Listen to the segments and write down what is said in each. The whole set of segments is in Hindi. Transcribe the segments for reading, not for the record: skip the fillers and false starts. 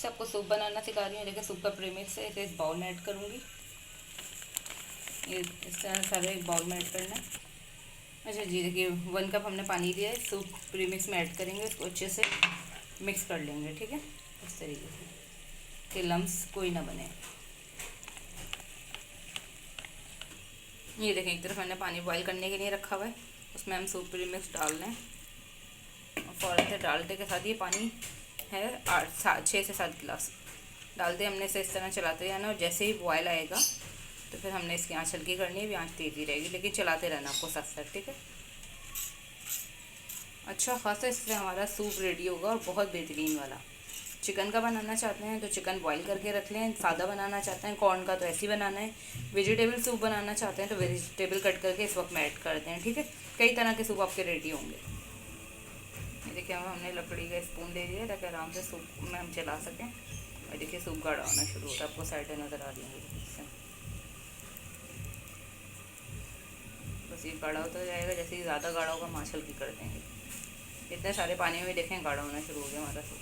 से आपको सूप बनाना सिखा रही हूँ। देखिए सूप का प्रीमिक्स है, इसे इस बाउल में ऐड करूँगी। ये इस तरह सारे एक बाउल में ऐड करना है। अच्छा जी, देखिए 1 कप हमने पानी दिया है, सूप प्रीमिक्स में ऐड करेंगे, इसको अच्छे से मिक्स कर लेंगे। ठीक है, इस तरीके से कि लम्स कोई ना बने। ये देखें, एक तरफ मैंने पानी बॉईल करने के लिए रखा हुआ है, उसमें हम सूप प्रीमिक्स डाल दें और फ़ौरन से डालते के साथ ये पानी है 6 से 7 गिलास डालते हमने इसे इस तरह चलाते जाना। और जैसे ही बॉयल आएगा तो फिर हमने इसकी आँच हल्की करनी है, भी आँच तेज़ी रहेगी, लेकिन चलाते रहना आपको साथ साथ। ठीक है, अच्छा खासा इससे हमारा सूप रेडी होगा और बहुत बेहतरीन वाला। चिकन का बनाना चाहते हैं तो चिकन बॉईल करके रख लें, सादा बनाना चाहते हैं कॉर्न का तो ऐसे ही बनाना है, वेजिटेबल सूप बनाना चाहते हैं तो वेजिटेबल कट करके इस वक्त में ऐड करते हैं। ठीक है, कई तरह के सूप आपके रेडी होंगे। ये देखिए हमने लकड़ी का स्पून ले लिया ताकि आराम से सूप में हम चला सकें। और देखिए सूप गाढ़ा होना शुरू होता है, आपको साइडें नज़र आ रही होंगी इससे। बस ये गाढ़ा होता जाएगा, जैसे ही ज़्यादा गाढ़ा होगा आँच हल्की कर देंगे। इतने सारे पानी में देखें गाढ़ा होना शुरू हो गया हमारा सूप।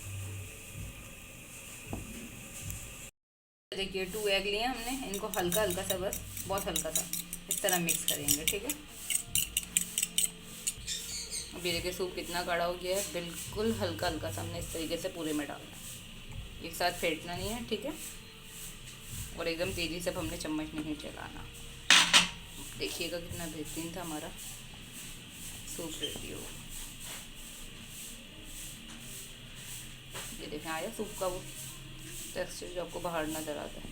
देखिए 2 एग लिए हमने, इनको हल्का हल्का सा, बस बहुत हल्का सा इस तरह मिक्स करेंगे। ठीक है, अभी देखिए सूप कितना गाढ़ा हो गया है, बिल्कुल हल्का हल्का सा हमने इस तरीके से पूरे में डालना है, एक साथ फेंटना नहीं है। ठीक है, और एकदम तेज़ी से हमने चम्मच नहीं चलाना। देखिएगा कितना बेहतरीन था हमारा सूप रेडी हो। ये देखें आया सूप का वो टेक्सचर जो आपको बाहर नज़र आता है,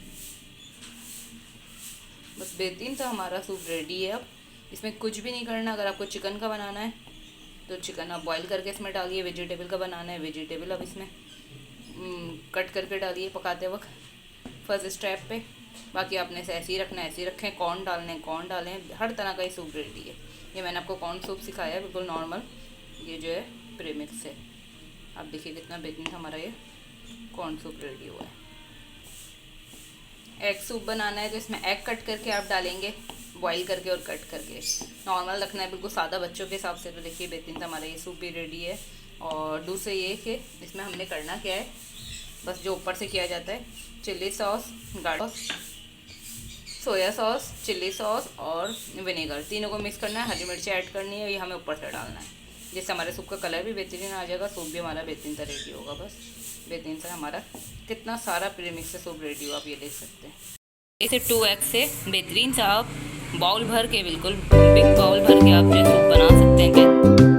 बस बेहतरीन था हमारा सूप रेडी है। अब इसमें कुछ भी नहीं करना। अगर आपको चिकन का बनाना है तो चिकन आप बॉईल करके इसमें डालिए, वेजिटेबल का बनाना है वेजिटेबल अब इसमें कट करके डालिए पकाते वक्त फर्स्ट स्टेप पे। बाकी आपने इसे ऐसे ही रखना है, ऐसे ही रखें। कॉर्न डालने कॉर्न डालें, हर तरह का ही सूप रेडी है। ये मैंने आपको कॉर्न सूप सिखाया है, बिल्कुल नॉर्मल। ये जो है प्रीमिक्स है, आप देखिए कितना बेहतरीन हमारा ये कॉर्न सूप रेडी हुआ है। एग सूप बनाना है तो इसमें एग कट करके आप डालेंगे, बॉईल करके और कट करके। नॉर्मल रखना है बिल्कुल सादा बच्चों के हिसाब से। तो देखिए बेहतरीन हमारा ये सूप भी रेडी है। और दूसरे ये कि इसमें हमने करना क्या है, बस जो ऊपर से किया जाता है, चिल्ली सॉस, गाढ़ा सोया सॉस, चिल्ली सॉस और विनेगर, तीनों को मिक्स करना है। हरी मिर्ची ऐड करनी है, ये हमें ऊपर से डालना है, जिससे हमारे सूप का कलर भी बेहतरीन आ जाएगा, सूप भी हमारा बेहतरीन सा रेडी होगा। बस बेहतरीन सा हमारा कितना सारा प्रीमिक्स से सूप रेडी हो, आप ये देख सकते हैं। इसे 2 एग से बेहतरीन सा आप बाउल भर के, बिल्कुल बिग बाउल भर के आप जो सूप बना सकते हैं।